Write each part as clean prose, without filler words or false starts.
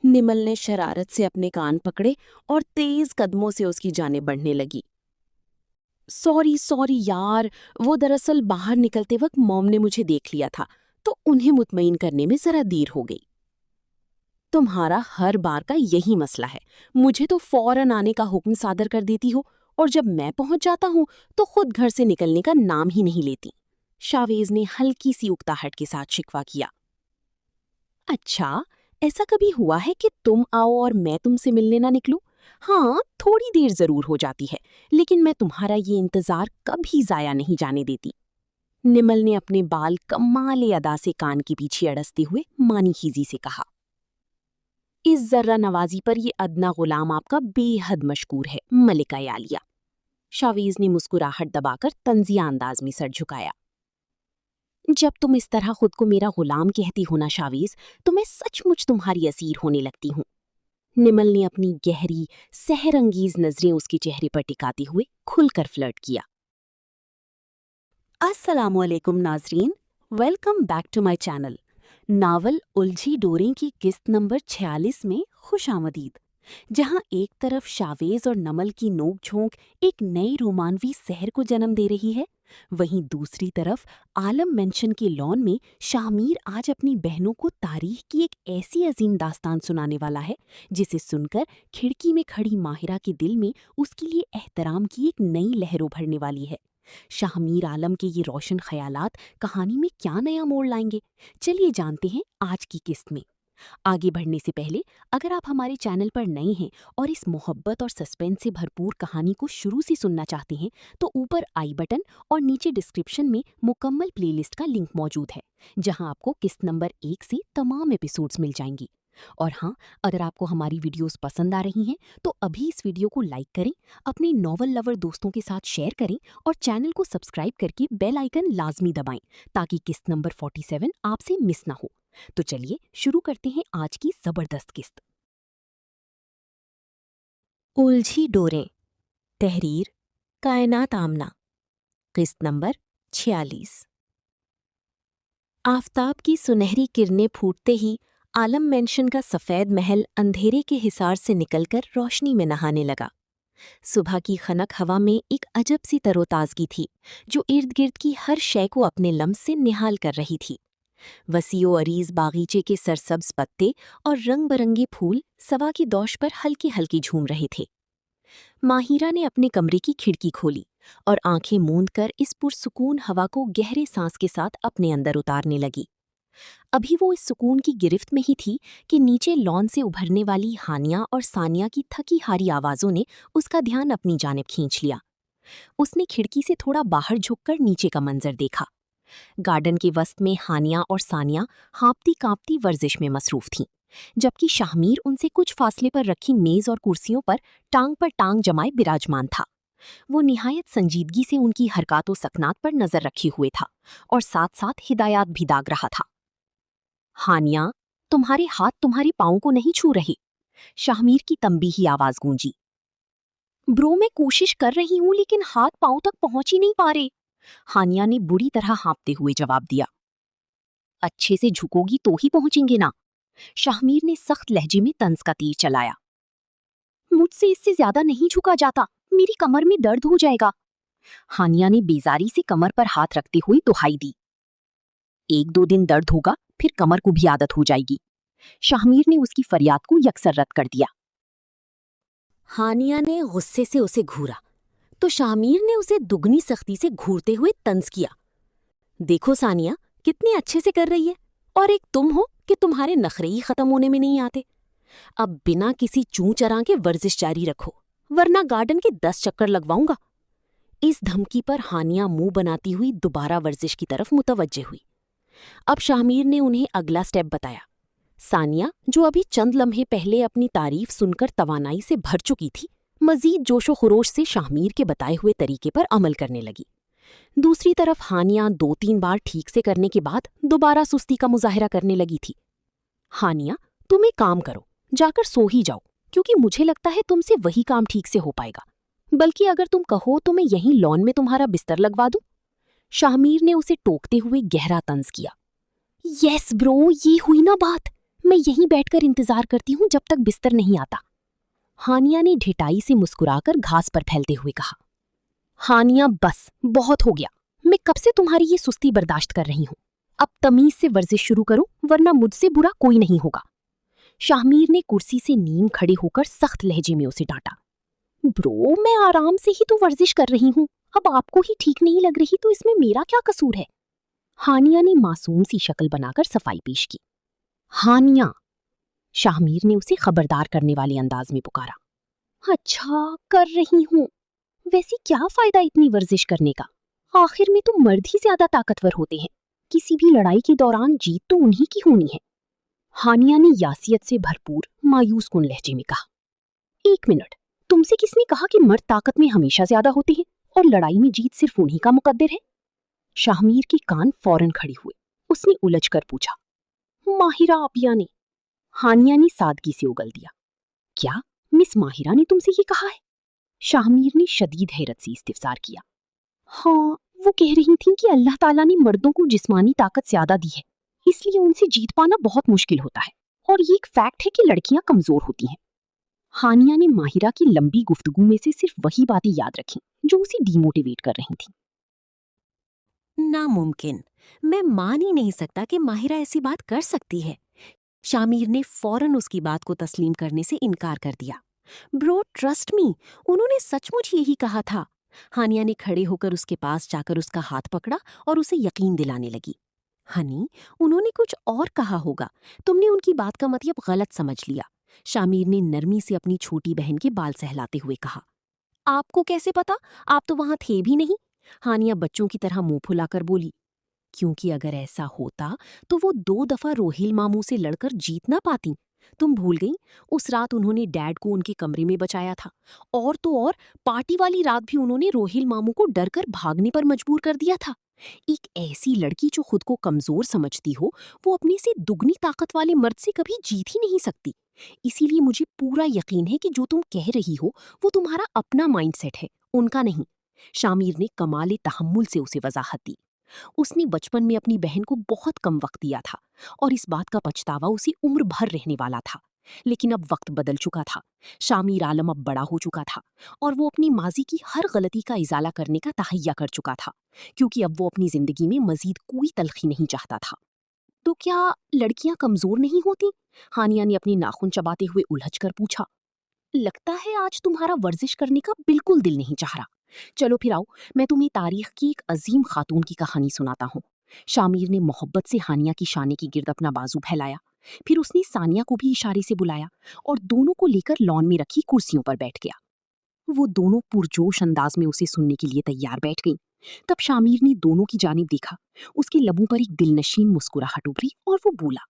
निमल ने शरारत से अपने कान पकड़े और तेज कदमों से उसकी जाने बढ़ने लगी। सॉरी सॉरी यार, वो दरअसल बाहर निकलते वक्त मॉम ने मुझे देख लिया था, तो उन्हें मुतमईन करने में जरा देर हो गई। तुम्हारा हर बार का यही मसला है, मुझे तो फौरन आने का हुक्म सादर कर देती हो और जब मैं पहुंच जाता हूं तो खुद घर से निकलने का नाम ही नहीं लेती। शावेज ने हल्की सी उकताहट के साथ शिकवा किया। अच्छा, ऐसा कभी हुआ है कि तुम आओ और मैं तुमसे मिलने ना निकलूं? हाँ, थोड़ी देर जरूर हो जाती है, लेकिन मैं तुम्हारा ये इंतजार कभी जाया नहीं जाने देती। निमल ने अपने बाल कमाल अदा से कान के पीछे अड़सते हुए मानी खीजी से कहा। इस जर्रा नवाजी पर ये अदना गुलाम आपका बेहद मशकूर है, मलिका यालिया। शावीज ने मुस्कुराहट दबाकर तंजिया अंदाज में सर झुकाया। जब तुम इस तरह खुद को मेरा गुलाम कहती हो ना शावीज, तो मैं सचमुच तुम्हारी असीर होने लगती हूँ। निमल ने अपनी गहरी सहरंगीज नजरें उसके चेहरे पर टिकाते हुए खुलकर फ्लर्ट किया। अस्सलामुअलैकुम नाजरीन, welcome back to my channel. Novel उलझी डोरें की किस्त नंबर 46 में खुश आमदीद। जहां एक तरफ शावेज और नमल की नोक-झोंक एक नई रोमानवी सहर को जन्म दे रही है, वहीं दूसरी तरफ आलम मेंशन के लॉन में शाहमीर आज अपनी बहनों को तारीख की एक ऐसी अजीम दास्तान सुनाने वाला है जिसे सुनकर खिड़की में खड़ी माहिरा के दिल में उसके लिए एहतराम की एक नई लहर उभरने वाली है। शाहमीर आलम के ये रोशन ख्यालात कहानी में क्या नया मोड़ लाएंगे, चलिए जानते हैं आज की किस्त में। आगे बढ़ने से पहले अगर आप हमारे चैनल पर नए हैं और इस मोहब्बत और सस्पेंस से भरपूर कहानी को शुरू से सुनना चाहते हैं तो ऊपर आई बटन और नीचे डिस्क्रिप्शन में मुकम्मल प्लेलिस्ट का लिंक मौजूद है, जहां आपको किस्त नंबर 1 से तमाम एपिसोड्स मिल जाएंगी। और हाँ, अगर आपको हमारी वीडियोस पसंद आ रही हैं तो अभी इस वीडियो को लाइक करें, अपने नॉवल लवर दोस्तों के साथ शेयर करें और चैनल को सब्सक्राइब करके बेल आइकन लाजमी दबाएं ताकि किस्त नंबर 47 आपसे मिस ना हो। तो चलिए शुरू करते हैं आज की जबरदस्त किस्त। उलझी डोरें, तहरीर कायनात आमना, किस्त नंबर 46। आफताब की सुनहरी किरणें फूटते ही आलम मेंशन का सफ़ेद महल अंधेरे के हिसार से निकलकर रोशनी में नहाने लगा। सुबह की खनक हवा में एक अजब सी तरोताजगी थी जो इर्द गिर्द की हर शय को अपने लम्स से निहाल कर रही थी। वसीओ अरीज बागीचे के सरसब्ज पत्ते और रंग बरंगे फूल सवा की दोष पर हल्के हल्के झूम रहे थे। माहिरा ने अपने कमरे की खिड़की खोली और आंखें मूंद कर इस पुरसुकून हवा को गहरे सांस के साथ अपने अंदर उतारने लगी। अभी वो इस सुकून की गिरफ्त में ही थी कि नीचे लॉन से उभरने वाली हानिया और सानिया की थकी हारी आवाजों ने उसका ध्यान अपनी जानिब खींच लिया। उसने खिड़की से थोड़ा बाहर झुककर नीचे का मंजर देखा। गार्डन के वस्त में हानिया और सानिया हाँपती कांपती वर्जिश में मसरूफ थीं, जबकि शाहमीर उनसे कुछ फासले पर रखी मेज और कुर्सियों पर टांग जमाए विराजमान था। वो निहायत संजीदगी से उनकी हरकत व सकनात पर नजर रखे हुए था और साथ साथ हिदायत भी दाग रहा था। हानिया, तुम्हारे हाथ तुम्हारी पाँव को नहीं छू रहे। शाहमीर की तंबीही आवाज गूंजी। ब्रो, मैं कोशिश कर रही हूं लेकिन हाथ पाँव तक पहुंच ही नहीं पा रहे। हानिया ने बुरी तरह हाँपते हुए जवाब दिया। अच्छे से झुकोगी तो ही पहुंचेंगे ना। शाहमीर ने सख्त लहजे में तंज का तीर चलाया। मुझसे इससे ज्यादा नहीं झुका जाता, मेरी कमर में दर्द हो जाएगा। हानिया ने बेजारी से कमर पर हाथ रखते हुए दुहाई दी। 1-2 दिन दर्द होगा, फिर कमर को भी आदत हो जाएगी। शाहमीर ने उसकी फरियाद को यकसर रद्द कर दिया। हानिया ने गुस्से से उसे घूरा तो शाहमीर ने उसे दुगनी सख्ती से घूरते हुए तंज किया। देखो सानिया, कितने अच्छे से कर रही है, और एक तुम हो कि तुम्हारे नखरे ही खत्म होने में नहीं आते। अब बिना किसी चूं चरा के वर्जिश जारी रखो, वरना गार्डन के 10 चक्कर लगवाऊंगा। इस धमकी पर हानिया मुंह बनाती हुई दोबारा वर्जिश की तरफ मुतवज्जे हुई। अब शाहमीर ने उन्हें अगला स्टेप बताया। सानिया, जो अभी चंद लम्हे पहले अपनी तारीफ सुनकर तवानाई से भर चुकी थी, मजीद जोशो खरोश से शाहमीर के बताए हुए तरीके पर अमल करने लगी। दूसरी तरफ हानिया 2-3 बार ठीक से करने के बाद दोबारा सुस्ती का मुजाहिरा करने लगी थी। हानिया, तुम एक काम करो, जाकर सो ही जाओ, क्योंकि मुझे लगता है तुमसे वही काम ठीक से हो पाएगा। बल्कि अगर तुम कहो तो मैं यहीं लॉन में तुम्हारा बिस्तर लगवा दूं। शाहमीर ने उसे टोकते हुए गहरा तंज किया। यस ब्रो, ये हुई ना बात। मैं यहीं बैठकर इंतजार करती हूँ जब तक बिस्तर नहीं आता। हानिया ने ढिठाई से मुस्कुराकर घास पर फैलते हुए कहा। हानिया, बस बहुत हो गया। मैं कब से तुम्हारी ये सुस्ती बर्दाश्त कर रही हूँ। अब तमीज से वर्जिश शुरू करो, वरना मुझसे बुरा कोई नहीं होगा। शाहमीर ने कुर्सी से नीम खड़े होकर सख्त लहजे में उसे डांटा। ब्रो, मैं आराम से ही तो वर्जिश कर रही हूँ। अब आपको ही ठीक नहीं लग रही तो इसमें मेरा क्या कसूर है? हानिया ने मासूम सी शक्ल बनाकर सफाई पेश की। हानिया, शाहमीर ने उसे खबरदार करने वाले अंदाज में पुकारा। अच्छा, कर रही हूँ। वैसे क्या फायदा इतनी वर्जिश करने का? आखिर में तो मर्द ही ज्यादा ताकतवर होते हैं। किसी भी लड़ाई के दौरान जीत तो उन्हीं की होनी है। हानिया ने यासियत से भरपूर मायूस कुन लहजे में कहा। 1 मिनट, तुमसे किसने कहा कि मर्द ताकत में हमेशा ज्यादा होते हैं और लड़ाई में जीत सिर्फ उन्हीं का मुकद्दर है? शाहमीर के कान फौरन खड़े हुए। उसने उलझकर पूछा। माहिरा आपिया ने। हानिया ने सादगी से उगल दिया। क्या मिस माहिरा ने तुमसे ये कहा है? शाहमीर ने शदीद हैरत से इस्तिफसार किया। हाँ, वो कह रही थीं कि अल्लाह ताला ने मर्दों को जिस्मानी ताकत ज्यादा दी है, इसलिए उनसे जीत पाना बहुत मुश्किल होता है, और ये एक फैक्ट है कि लड़कियां कमजोर होती हैं। हानिया ने माहिरा की लंबी गुफ्तगू में से सिर्फ वही बातें याद रखीं जो उसे डीमोटिवेट कर रही थीं। नामुमकिन। मैं मान ही नहीं सकता कि माहिरा ऐसी बात कर सकती है। शामीर ने फौरन उसकी बात को तस्लीम करने से इनकार कर दिया। ब्रो, ट्रस्ट मी, उन्होंने सचमुच यही कहा था। हानिया ने खड़े होकर उसके पास जाकर उसका हाथ पकड़ा और उसे यकीन दिलाने लगी। हनी, उन्होंने कुछ और कहा होगा। तुमने उनकी बात का मतलब गलत समझ लिया। शामीर ने नरमी से अपनी छोटी बहन के बाल सहलाते हुए कहा। आपको कैसे पता? आप तो वहां थे भी नहीं। हानिया बच्चों की तरह मुंह फुलाकर बोली। क्योंकि अगर ऐसा होता तो वो 2 दफा रोहिल मामू से लड़कर जीत ना पाती। तुम भूल गई, उस रात उन्होंने डैड को उनके कमरे में बचाया था। और तो और, पार्टी वाली रात भी उन्होंने रोहिल मामू को डर कर भागने पर मजबूर कर दिया था। एक ऐसी लड़की जो खुद को कमजोर समझती हो, वो अपने से दुगनी ताकत वाले मर्द से कभी जीत ही नहीं सकती। इसीलिए मुझे पूरा यकीन है कि जो तुम कह रही हो वो तुम्हारा अपना माइंडसेट है, उनका नहीं। शामीर ने कमाले तहम्मुल से उसे वजाहत दी। उसने बचपन में अपनी बहन को बहुत कम वक्त दिया था और इस बात का पछतावा उसे उम्र भर रहने वाला था। लेकिन अब वक्त बदल चुका था। शामीर आलम अब बड़ा हो चुका था और वो अपनी माजी की हर गलती का इजाला करने का तहैया कर चुका था, क्योंकि अब वो अपनी जिंदगी में मजीद कोई तलखी नहीं चाहता था। तो क्या लड़कियां कमजोर नहीं होती? हानिया ने अपनी नाखून चबाते हुए उलझकर पूछा। लगता है आज तुम्हारा वर्जिश करने का बिल्कुल दिल नहीं चाह रहा। चलो फिर आओ, मैं तुम्हें तारीख की एक अजीम खातून की कहानी सुनाता हूँ। शामीर ने मोहब्बत से हानिया की शाने के गिर्द अपना बाजू फैलाया। फिर उसने सानिया को भी इशारे से बुलाया और दोनों को लेकर लॉन में रखी कुर्सियों पर बैठ गया। वो दोनों पुरजोश अंदाज में उसे सुनने के लिए तैयार बैठ गईं। तब शामीर ने दोनों की जानिब देखा। उसके लबों पर एक दिलनशीन मुस्कुराहट उभरी और वो बोला।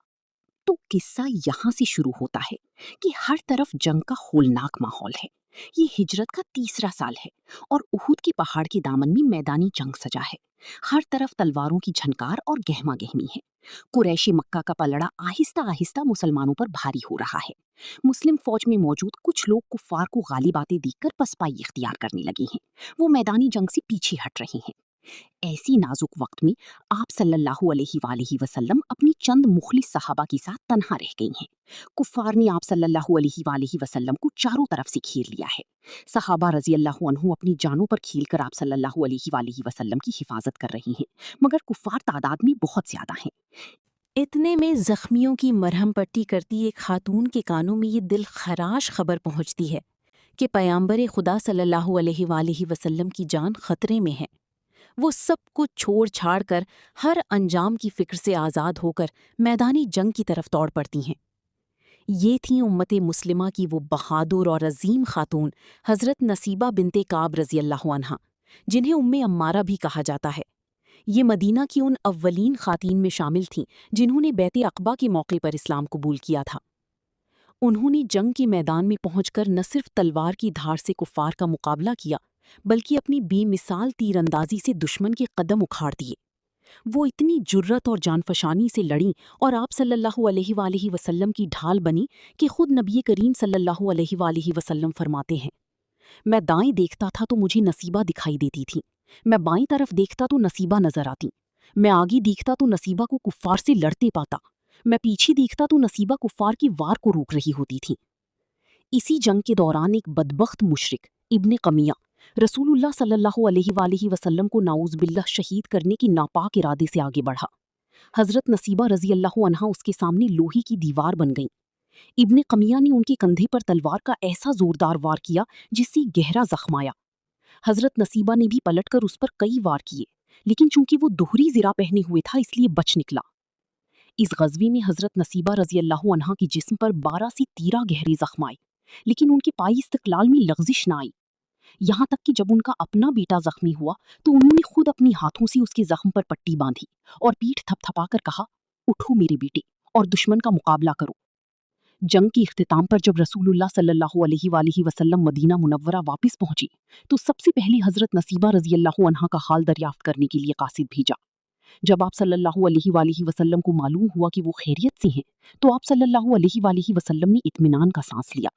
तो किस्सा यहाँ से शुरू होता है कि हर तरफ जंग का होलनाक माहौल है। ये हिजरत का 3रा साल है और उहुद के पहाड़ के दामन में मैदानी जंग सजा है। हर तरफ तलवारों की झनकार और गहमा गहमी है। कुरैशी मक्का का पलड़ा आहिस्ता आहिस्ता मुसलमानों पर भारी हो रहा है। मुस्लिम फौज में मौजूद कुछ लोग कुफ्फार को गाली बातें देखकर पसपाई इख्तियार करने लगे हैं। वो मैदानी जंग से पीछे हट रहे हैं। ऐसी नाजुक वक्त में आप सल्लल्लाहु अलैहि वसल्लम अपनी चंद मुखलिस सहाबा के साथ तन्हा रह गई हैं। कुफ्फार ने आप सल्लल्लाहु अलैहि वसल्लम को चारों तरफ से घेर लिया है। सहाबा रजी अल्लाह अन्हु अपनी जानों पर खेलकर आप सल्लल्लाहु अलैहि वसल्लम की हिफाजत कर रही हैं, मगर कुफ्फार तादाद में बहुत ज्यादा हैं। इतने में जख्मियों की मरहम पट्टी करती एक खातून के कानों में ये दिल खराश खबर पहुंचती है कि पैगंबर खुदा सल्लल्लाहु अलैहि वसल्लम की जान खतरे में है। वो सब कुछ छोड़ छाड़ कर हर अंजाम की फिक्र से आज़ाद होकर मैदानी जंग की तरफ दौड़ पड़ती हैं। ये थीं उम्मते मुस्लिमा की वो बहादुर और अजीम खातून हज़रत नसीबा बिनते काब रज़ी अल्लाह अन्हा, जिन्हें उम्मे अम्मारा भी कहा जाता है। ये मदीना की उन अव्वलीन खातीन में शामिल थीं जिन्होंने बैत अक़बा के मौके पर इस्लाम कबूल किया था। उन्होंने जंग के मैदान में पहुंचकर न सिर्फ तलवार की धार से कुफ्फार का मुकाबला किया, बल्कि अपनी बेमिसाल तीरंदाजी से दुश्मन के कदम उखाड़ दिए। वो इतनी जुर्रत और जानफशानी से लड़ीं और आप सल्लल्लाहु अलैहि वसल्लम की ढाल बनी कि खुद नबी करीम सल्लल्लाहु अलैहि वसल्लम फरमाते हैं, मैं दाएं देखता था तो मुझे नसीबा दिखाई देती थी, मैं बाईं तरफ देखता तो नसीबा नजर आती, मैं आगे देखता तो नसीबा को कुफ्फार से लड़ते पाता, मैं पीछे देखता तो नसीबा कुफ्फार की वार को रोक रही होती थी। इसी जंग के दौरान एक बदबख्त मुशरिक इब्ने कमिया रसूलुल्लाह सल्लल्लाहु अलैहि वसल्लम को नाउज़ बिल्लाह शहीद करने की नापाक इरादे से आगे बढ़ा। हजरत नसीबा रजी अल्लाह अन्हा उसके सामने लोहे की दीवार बन गईं। इब्ने कमिया ने उनके कंधे पर तलवार का ऐसा जोरदार वार किया जिससे गहरा जख्म आया। हजरत नसीबा ने भी पलटकर उस पर कई वार किए, लेकिन चूंकि वो दोहरी ज़िरा पहने हुए था इसलिए बच निकला। इस गज़वे में हजरत नसीबा रजी अल्लाह अन्हा के जिस्म पर 12 से 13 गहरे जख्म आए, लेकिन उनके पाई इस्तक़लाल में लग़ज़िश न आई। यहाँ तक कि जब उनका अपना बेटा जख्मी हुआ तो उन्होंने खुद अपनी हाथों से उसके जख्म पर पट्टी बांधी और पीठ थपथपाकर कहा, उठो मेरे बेटे और दुश्मन का मुकाबला करो। जंग के इख्तिताम पर जब रसूलुल्लाह सल्लल्लाहु अलैहि वसल्लम मदीना मुनव्वरा वापस पहुंची तो सबसे पहले हजरत नसीबा रजी अल्लाह अन्हा का हाल दरियाफ्त करने के लिए कासिद भेजा। जब आप सल्लल्लाहु अलैहि वसल्लम को मालूम हुआ कि वो खैरियत से हैं तो आप सल्लल्लाहु अलैहि वसल्लम ने इत्मीनान का सांस लिया।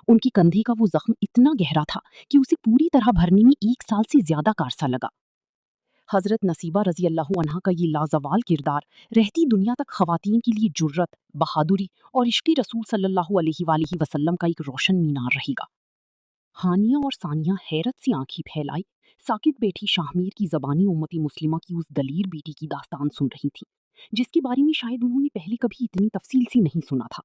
उनके कंधे का वो जख्म इतना गहरा था कि उसे पूरी तरह भरने में 1 साल से ज्यादा का अरसा लगा। हजरत नसीबा रजी अल्लाह अन्हा का ये लाजवाल किरदार रहती दुनिया तक खवातीन के लिए जुर्रत, बहादुरी और इश्क़ रसूल सल्लल्लाहु अलैहि वसल्लम का एक रोशन मीनार रहेगा। हानिया और सानिया हैरत से आंखें फैलाई साकित बैठी शाहमीर की ज़बानी उम्मती मुस्लिमा की उस दलीर बेटी की दास्तान सुन रही थी, जिसके बारे में शायद उन्होंने पहले कभी इतनी तफसील से नहीं सुना था।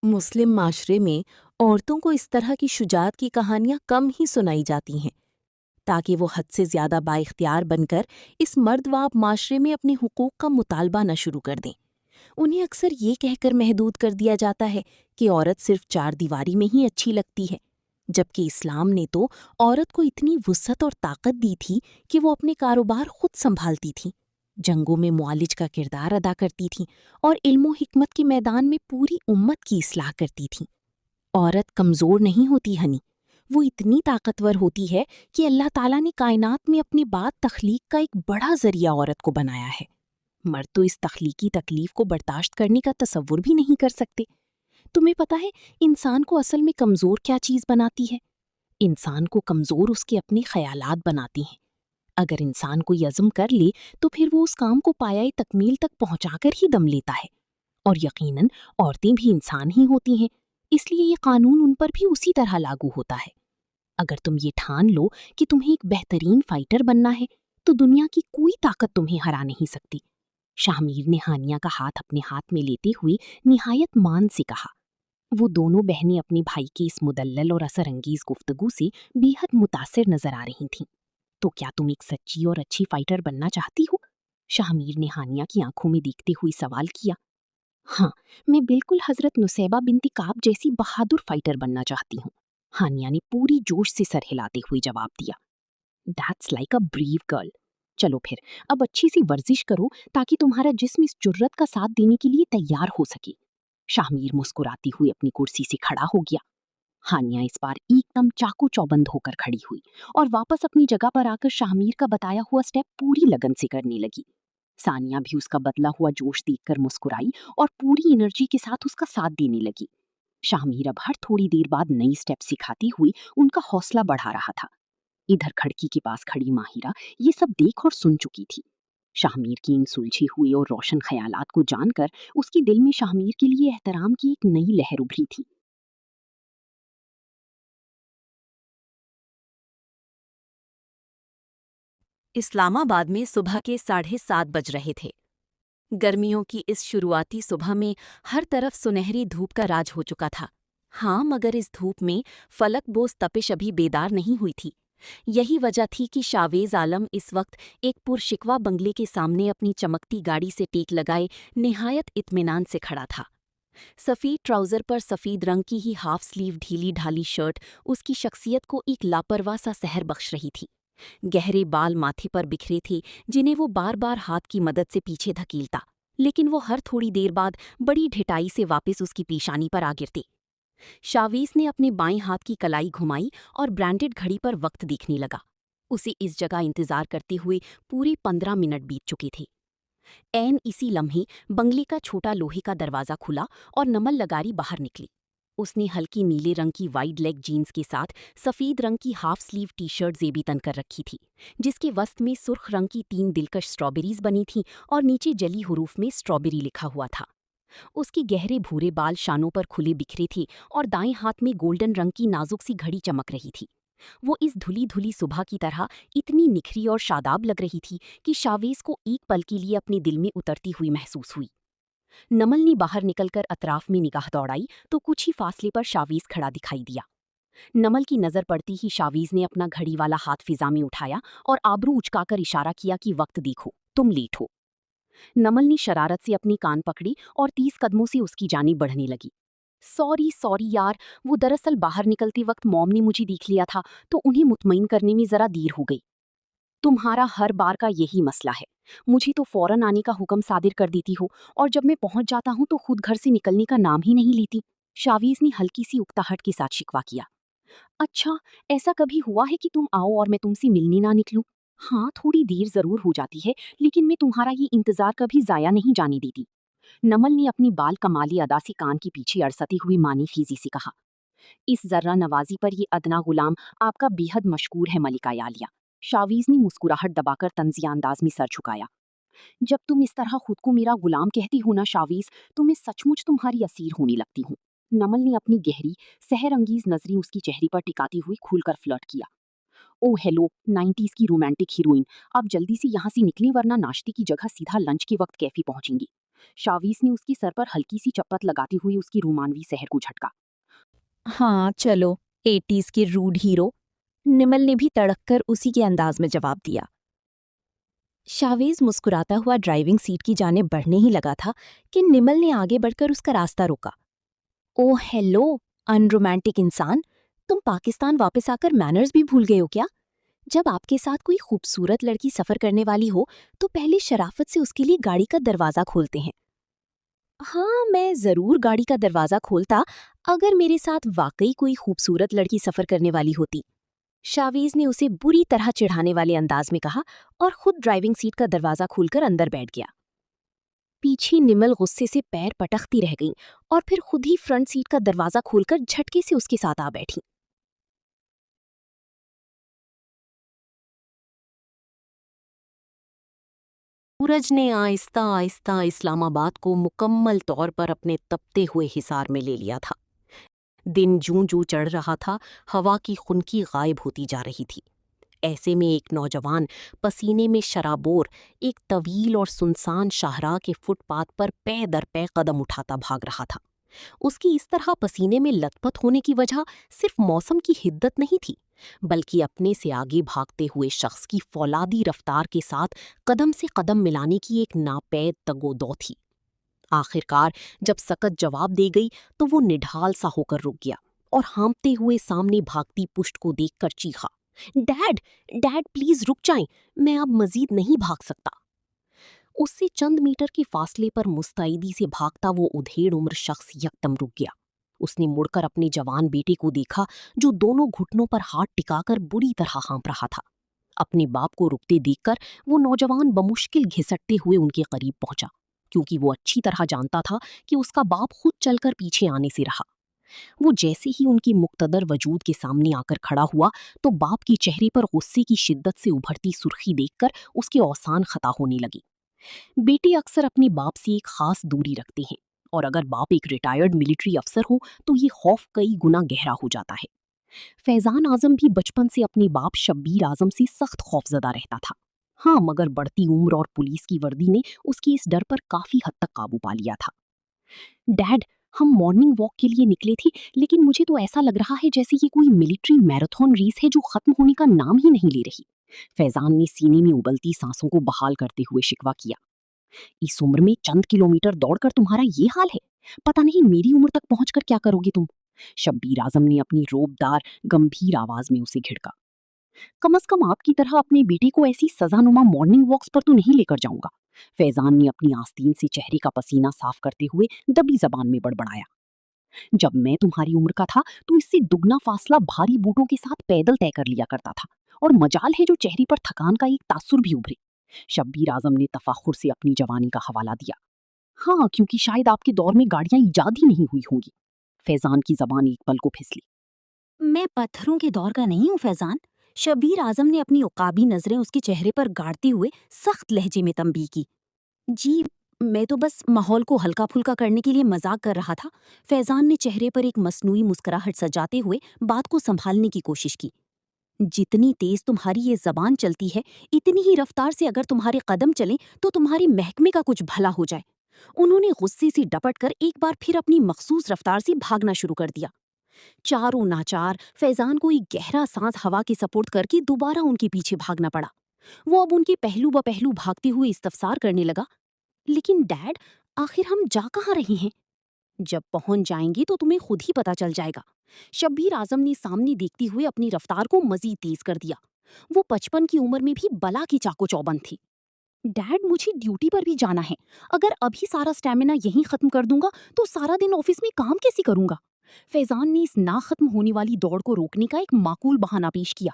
मुस्लिम माशरे में औरतों को इस तरह की शुजाअत की कहानियां कम ही सुनाई जाती हैं, ताकि वो हद से ज़्यादा बाइख्तियार बनकर इस मर्दवाब माशरे में अपने हुकूक का मुतालबा न शुरू कर दें। उन्हें अक्सर ये कहकर महदूद कर दिया जाता है कि औरत सिर्फ 4 दीवारी में ही अच्छी लगती है, जबकि इस्लाम ने तो औरत को इतनी वुसअत और ताकत दी थी कि वो अपने कारोबार खुद संभालती थी, जंगों में मुआलिज का किरदार अदा करती थीं और इल्मो हिकमत के मैदान में पूरी उम्मत की इस्लाह करती थीं। औरत कमज़ोर नहीं होती हनी, वो इतनी ताकतवर होती है कि अल्लाह ताला ने कायनात में अपने बाद तख्लीक का एक बड़ा ज़रिया औरत को बनाया है। मर्द तो इस तख्लीकी तकलीफ को बर्दाश्त करने का तसव्वुर भी नहीं कर सकते। तुम्हें पता है इंसान को असल में कमज़ोर क्या चीज़ बनाती है? इंसान को कमज़ोर उसके अपने ख़यालात बनाती हैं। अगर इंसान कोई अज़्म कर ले तो फिर वो उस काम को पायाए तकमील तक पहुंचाकर ही दम लेता है। और यकीनन औरतें भी इंसान ही होती हैं, इसलिए ये कानून उन पर भी उसी तरह लागू होता है। अगर तुम ये ठान लो कि तुम्हें एक बेहतरीन फाइटर बनना है तो दुनिया की कोई ताकत तुम्हें हरा नहीं सकती। शाहमीर ने हानिया का हाथ अपने हाथ में लेते हुए निहायत मान से कहा। वो दोनों बहनें अपने भाई की इस मुदल्लल और असरअंगेज गुफ्तगू से बेहद मुतासिर नजर आ रही थीं। तो क्या तुम एक सच्ची और अच्छी फाइटर बनना चाहती हो? शाहमीर ने हानिया की आंखों में देखते हुए सवाल किया। हाँ, मैं बिल्कुल हजरत नुसैबा बिनती काब जैसी बहादुर फाइटर बनना चाहती हूँ, हानिया ने पूरी जोश से सर हिलाते हुए जवाब दिया। That's like a brave girl. चलो फिर अब अच्छी सी वर्जिश करो ताकि तुम्हारा जिस्म इस जुर्रत का साथ देने के लिए तैयार हो सके। शाहमीर मुस्कुराती हुई अपनी कुर्सी से खड़ा हो गया। हानिया इस बार एकदम चाकू चौबंद होकर खड़ी हुई और वापस अपनी जगह पर आकर शाहमीर का बताया हुआ स्टेप पूरी लगन से करने लगी। सानिया भी उसका बदला हुआ जोश देखकर मुस्कुराई और पूरी एनर्जी के साथ उसका साथ देने लगी। शाहमीर अब हर थोड़ी देर बाद नई स्टेप सिखाती हुई उनका हौसला बढ़ा रहा था। इधर खिड़की के पास खड़ी माहिरा ये सब देख और सुन चुकी थी। शाहमीर की इन सुलझे हुए और रोशन ख्यालात को जानकर उसके दिल में शाहमीर के लिए एहतराम की एक नई लहर उभरी थी। इस्लामाबाद में सुबह के 7:30 बज रहे थे। गर्मियों की इस शुरुआती सुबह में हर तरफ सुनहरी धूप का राज हो चुका था। हाँ, मगर इस धूप में फलक बोस तपिश अभी बेदार नहीं हुई थी। यही वजह थी कि शावेज आलम इस वक्त एक पुरशिकवा बंगले के सामने अपनी चमकती गाड़ी से टेक लगाए निहायत इत्मीनान से खड़ा था। सफ़ेद ट्राउज़र पर सफ़ेद रंग की ही हाफ स्लीव ढीली ढाली शर्ट उसकी शख्सियत को एक लापरवाह सा सहर बख्श रही थी। गहरे बाल माथे पर बिखरे थे जिन्हें वो बार बार हाथ की मदद से पीछे धकेलता, लेकिन वो हर थोड़ी देर बाद बड़ी ढिठाई से वापस उसकी पेशानी पर आ गिरते। शावीस ने अपने बाएं हाथ की कलाई घुमाई और ब्रांडेड घड़ी पर वक्त देखने लगा। उसे इस जगह इंतजार करते हुए पूरे 15 मिनट बीत चुके थे। ऐन इसी लम्हे बंगले का छोटा लोहे का दरवाज़ा खुला और नमल लगारी बाहर निकली। उसने हल्की नीले रंग की वाइड लेग जीन्स के साथ सफ़ेद रंग की हाफ स्लीव टी शर्ट जेबी तन कर रखी थी, जिसके वस्त में सुर्ख रंग की 3 दिलकश स्ट्रॉबेरीज बनी थीं और नीचे जली हुरूफ में स्ट्रॉबेरी लिखा हुआ था। اس کی گہرے بھورے بال شانوں پر کھلے بکھرے تھے اور دائیں ہاتھ میں گولڈن رنگ کی نازک سی گھڑی چمک رہی تھی۔ وہ اس دھلی دھلی صبح کی طرح اتنی نکھری اور شاداب لگ رہی تھی کہ شاویز کو ایک پل کے لیے اپنے دل میں اترتی ہوئی محسوس ہوئی۔ نمل نے باہر نکل کر اطراف میں نگاہ دوڑائی تو کچھ ہی فاصلے پر شاویز کھڑا دکھائی دیا۔ نمل کی نظر پڑتی ہی شاویز نے اپنا گھڑی والا ہاتھ فضا میں اٹھایا اور آبرو اچکا کر اشارہ کیا کہ وقت دیکھو، تم لیٹ ہو۔ نمل نے شرارت سے اپنی کان پکڑی اور 30 قدموں سے اس کی جانب بڑھنے لگی۔ سوری یار، وہ دراصل باہر نکلتے وقت موم نے مجھے دیکھ لیا تھا تو انہیں مطمئن کرنے میں ذرا دیر ہو گئی۔ تمہارا ہر بار کا یہی مسئلہ ہے، مجھے تو فوراً آنے کا حکم صادر کر دیتی ہو اور جب میں پہنچ جاتا ہوں تو خود گھر سے نکلنے کا نام ہی نہیں لیتی۔ شاویز نے ہلکی سی اکتاہٹ کے ساتھ شکوہ کیا۔ اچھا، ایسا کبھی ہوا ہے کہ تم آؤ اور میں تم سے ملنے نہ نکلوں؟ ہاں، تھوڑی دیر ضرور ہو جاتی ہے، لیکن میں تمہارا یہ انتظار کبھی ضائع نہیں جانے دیتی۔ نمل نے اپنی بال کمالی ادا سے کان کے پیچھے اڑستی ہوئی مانی خیزی سے کہا۔ اس ذرہ نوازی پر یہ ادنا غلام آپ کا بے حد مشکور ہے ملکہ یالیہ۔ شاویز نے مسکراہٹ دبا کر طنزیہ انداز میں سر جھکایا۔ جب تم اس طرح خود کو میرا غلام کہتی ہو نا شاویز، تو میں سچ مچ تمہاری اسیر ہونے لگتی ہوں۔ نمل نے اپنی گہری سحر انگیز نظریں اس کی چہرے پر ٹکاتی ہوئی کھول کر فلرٹ کیا۔ او ہیلو، 90s کی رومانٹک ہیروئن، آپ جلدی سے یہاں سے نکلیں ورنہ ناشتے کی جگہ سیدھا لنچ کے وقت کیفے پہنچیں گی۔ شاویز نے اس کی سر پر ہلکی سی چپت لگاتے ہوئے اس کی رومانوی سحر کو جھٹکا۔ ہاں چلو، 80s کے روڈ ہیرو، نمل نے بھی تڑک کر اسی کے انداز میں جواب دیا۔ شاویز مسکراتا ہوا ڈرائیونگ سیٹ کی جانب بڑھنے ہی لگا تھا کہ نمل نے آگے بڑھ کر اس کا راستہ روکا۔ او ہیلو، ان رومانٹک انسان، تم پاکستان واپس آ کر مینرز بھی بھول گئے ہو کیا؟ جب آپ کے ساتھ کوئی خوبصورت لڑکی سفر کرنے والی ہو تو پہلے شرافت سے اس کے لیے گاڑی کا دروازہ کھولتے ہیں۔ ہاں، میں ضرور گاڑی کا دروازہ کھولتا اگر میرے ساتھ واقعی کوئی خوبصورت لڑکی سفر کرنے والی ہوتی، شاویز نے اسے بری طرح چڑھانے والے انداز میں کہا اور خود ڈرائیونگ سیٹ کا دروازہ کھول کر اندر بیٹھ گیا۔ پیچھے نمل غصے سے پیر پٹکتی رہ گئیں اور پھر خود ہی فرنٹ سیٹ کا دروازہ کھول کر جھٹکے سے اس کے ساتھ آ بیٹھیں۔ سورج نے آہستہ آہستہ اسلام آباد کو مکمل طور پر اپنے تپتے ہوئے حصار میں لے لیا تھا۔ دن جوں جوں چڑھ رہا تھا، ہوا کی خنکی غائب ہوتی جا رہی تھی۔ ایسے میں ایک نوجوان پسینے میں شرابور ایک طویل اور سنسان شاہراہ کے فٹ پاتھ پر پے در پے قدم اٹھاتا بھاگ رہا تھا۔ اس کی اس طرح پسینے میں لت پت ہونے کی وجہ صرف موسم کی حدت نہیں تھی، بلکہ اپنے سے آگے بھاگتے ہوئے شخص کی فولادی رفتار کے ساتھ قدم سے قدم ملانے کی ایک ناپید تگ و دو تھی۔ آخر کار جب سکت جواب دے گئی تو وہ نڈھال سا ہو کر رک گیا اور ہانپتے ہوئے سامنے بھاگتی پشت کو دیکھ کر چیخا، ڈیڈ ڈیڈ پلیز رک جائیں، میں اب مزید نہیں بھاگ سکتا۔ اس سے چند میٹر کے فاصلے پر مستعدی سے بھاگتا وہ ادھیڑ عمر شخص یکدم رک گیا۔ اس نے مڑ کر اپنے جوان بیٹے کو دیکھا جو دونوں گھٹنوں پر ہاتھ ٹکا کر بری طرح ہانپ رہا تھا۔ اپنے باپ کو رکتے دیکھ کر وہ نوجوان بمشکل گھسٹتے ہوئے ان کے قریب پہنچا، کیونکہ وہ اچھی طرح جانتا تھا کہ اس کا باپ خود چل کر پیچھے آنے سے رہا۔ وہ جیسے ہی ان کی مقتدر وجود کے سامنے آ کر کھڑا ہوا تو باپ کے چہرے پر غصے کی شدت سے ابھرتی سرخی دیکھ کر اس کے اوسان خطا ہونے لگی۔ بیٹے اکثر اپنے باپ سے ایک خاص دوری رکھتے ہیں، اور اگر باپ ایک ریٹائرڈ ملٹری افسر ہو تو یہ خوف کئی گنا گہرا ہو جاتا ہے۔ فیضان اعظم بھی بچپن سے اپنے باپ شبیر اعظم سے سخت خوفزدہ رہتا تھا۔ ہاں، مگر بڑھتی عمر اور پولیس کی وردی نے اس کی اس ڈر پر کافی حد تک قابو پا لیا تھا۔ ڈیڈ، ہم مارننگ واک کے لیے نکلے تھے، لیکن مجھے تو ایسا لگ رہا ہے جیسے یہ کوئی ملٹری میراتھن ریس ہے جو ختم ہونے کا نام ہی نہیں لے رہی۔ فیضان نے سینے میں ابلتی سانسوں کو بحال کرتے ہوئے شکوہ کیا۔ اس عمر میں چند کلومیٹر دوڑ کر تمہارا یہ حال ہے؟ پتہ نہیں میری عمر تک پہنچ کر کیا کرو گے تم؟ شبیر اعظم نے اپنی روبدار گمبھیر آواز میں اسے گھڑکا۔ کم از کم آپ کی طرح اپنے بیٹے کو ایسی سزا نما مارننگ واکس پر تو نہیں لے کر جاؤں گا۔ فیضان نے اپنی آستین سے چہرے کا پسینہ صاف کرتے ہوئے دبی زبان میں بڑبڑایا۔ جب میں تمہاری عمر کا تھا تو اس سے دگنا فاصلہ بھاری بوٹوں کے ساتھ پیدل طے کر لیا کرتا تھا، اور مجال ہے جو چہرے پر تھکان کا ایک تاثر بھی ابھرے۔ شبیر اعظم نے تفاخر سے اپنی جوانی کا حوالہ دیا۔ ہاں، کیونکہ شاید آپ کے دور میں گاڑیاں ایجاد ہی نہیں ہوئی ہوں گی۔ فیضان کی زبان ایک پل کو پھسلی۔ میں پتھروں کے دور کا نہیں ہوں فیضان۔ شبیر اعظم نے اپنی عقابی نظریں اس کے چہرے پر گاڑتے ہوئے سخت لہجے میں تنبیہ کی۔ جی मैं तो बस माहौल को हल्का फुल्का करने के लिए मजाक कर रहा था। फैजान ने चेहरे पर एक मसनूई मुस्कुराहट सजाते हुए बात को संभालने की कोशिश की। जितनी तेज तुम्हारी ये जबान चलती है, इतनी ही रफ्तार से अगर तुम्हारे कदम चलें तो तुम्हारे महकमे का कुछ भला हो जाए। उन्होंने गुस्से से डपट कर एक बार फिर अपनी मखसूस रफ्तार से भागना शुरू कर दिया। चारों नाचार फैजान को एक गहरा सांस हवा के सपुर्द करके दोबारा उनके पीछे भागना पड़ा। वो अब उनके पहलू ब पहलू भागते हुए इस्तफसार करने लगा, लेकिन डैड, आखिर हम जा कहाँ रहे हैं? जब पहुंच जाएंगे तो तुम्हें खुद ही पता चल जाएगा। शब्बीर आजम ने सामने देखते हुए अपनी रफ्तार को मजीद तेज कर दिया। वो 55 की उम्र में भी बला की चाको चौबंद थी। डैड, मुझे ड्यूटी पर भी जाना है। अगर अभी सारा स्टैमिना यहीं खत्म कर दूंगा तो सारा दिन ऑफिस में काम कैसे करूंगा? फैजान ने इस ना खत्म होने वाली दौड़ को रोकने का एक माकूल बहाना पेश किया।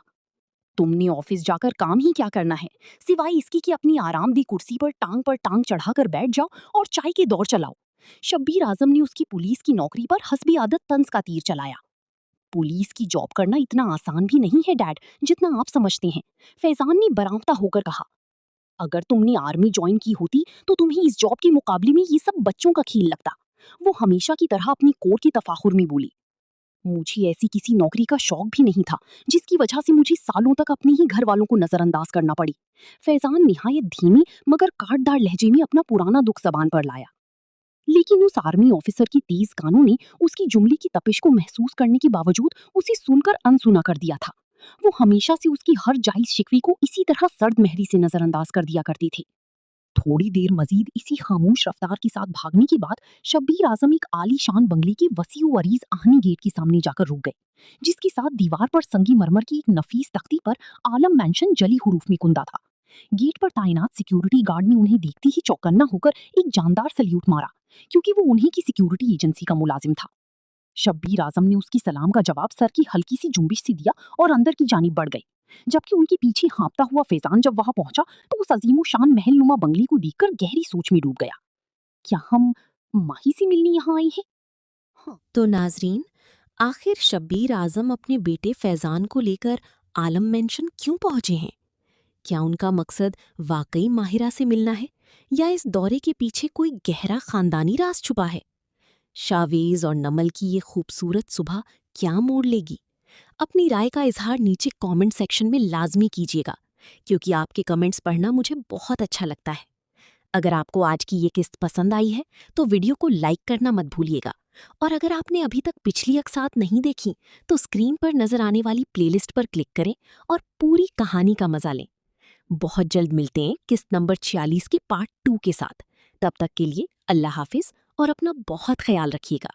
तुमने ऑफिस जाकर काम ही क्या करना है, सिवाय इसकी कि अपनी आरामदेह कुर्सी पर टांग चढ़ाकर बैठ जाओ और चाय के दौर चलाओ। शब्बीर आजम ने उसकी पुलिस की नौकरी पर हस्बी आदत तंज का तीर चलाया। पुलिस की जॉब करना इतना आसान भी नहीं है डैड, जितना आप समझते हैं। फैजान ने बरामदा होकर कहा। अगर तुमने आर्मी ज्वाइन की होती तो तुम्हें इस जॉब के मुकाबले में ये सब बच्चों का खेल लगता। वो हमेशा की तरह अपनी कोर के तफाखुर में बोली। मुझे ऐसी किसी नौकरी का शौक भी नहीं था जिसकी वजह से मुझे सालों तक अपने ही घर वालों को नजरअंदाज करना पड़ी। फैजान निहायत धीमी मगर काटदार लहजे में अपना पुराना दुख जबान पर लाया। लेकिन उस आर्मी ऑफिसर की तेज कानों ने उसकी जुमले की तपिश को महसूस करने के बावजूद उसे सुनकर अनसुना कर दिया था। वो हमेशा से उसकी हर जायज शिकवी को इसी तरह सर्द महरी से नजरअंदाज कर दिया करती थी। थोड़ी देर मजीद इसी खामोश रफ्तार के साथ भागने के बाद शब्बीर आजम एक आलीशान बंगले के वसीओ अरीज आहनी गेट के सामने जाकर रुक गए, जिसके साथ दीवार पर संगी मरमर की एक नफीस तख्ती पर आलम मेंशन जली हुरूफ में कुंदा था। गेट पर तैनात सिक्योरिटी गार्ड ने उन्हें देखते ही चौकन्ना होकर एक जानदार सल्यूट मारा, क्योंकि वो उन्हीं की सिक्योरिटी एजेंसी का मुलाजिम था। शब्बीर आजम ने उसकी सलाम का जवाब सर की हल्की सी जुम्बिश से दिया और अंदर की जानिब बढ़ गई, जबकि उनके पीछे हाँपता हुआ फैजान जब वहां पहुंचा तो उस अजीमो शान महल नुमा बंगले को देखकर गहरी सोच में डूब गया। क्या हम माही से मिलने यहाँ आए हैं? हाँ। तो नाजरीन, आखिर शब्बीर आजम अपने बेटे फैजान को लेकर आलम मेंशन क्यों पहुंचे हैं? क्या उनका मकसद वाकई माहिरा से मिलना है, या इस दौरे के पीछे कोई गहरा खानदानी राज छुपा है? शावेज और नमल की ये खूबसूरत सुबह क्या मोड़ लेगी? अपनी राय का इजहार नीचे कमेंट सेक्शन में लाजमी कीजिएगा, क्योंकि आपके कमेंट्स पढ़ना मुझे बहुत अच्छा लगता है। अगर आपको आज की ये किस्त पसंद आई है तो वीडियो को लाइक करना मत भूलिएगा, और अगर आपने अभी तक पिछली अक़सात नहीं देखी तो स्क्रीन पर नजर आने वाली प्लेलिस्ट पर क्लिक करें और पूरी कहानी का मजा लें। बहुत जल्द मिलते हैं किस्त नंबर 46 के पार्ट 2 के साथ। तब तक के लिए अल्लाह हाफिज और अपना बहुत ख्याल रखिएगा।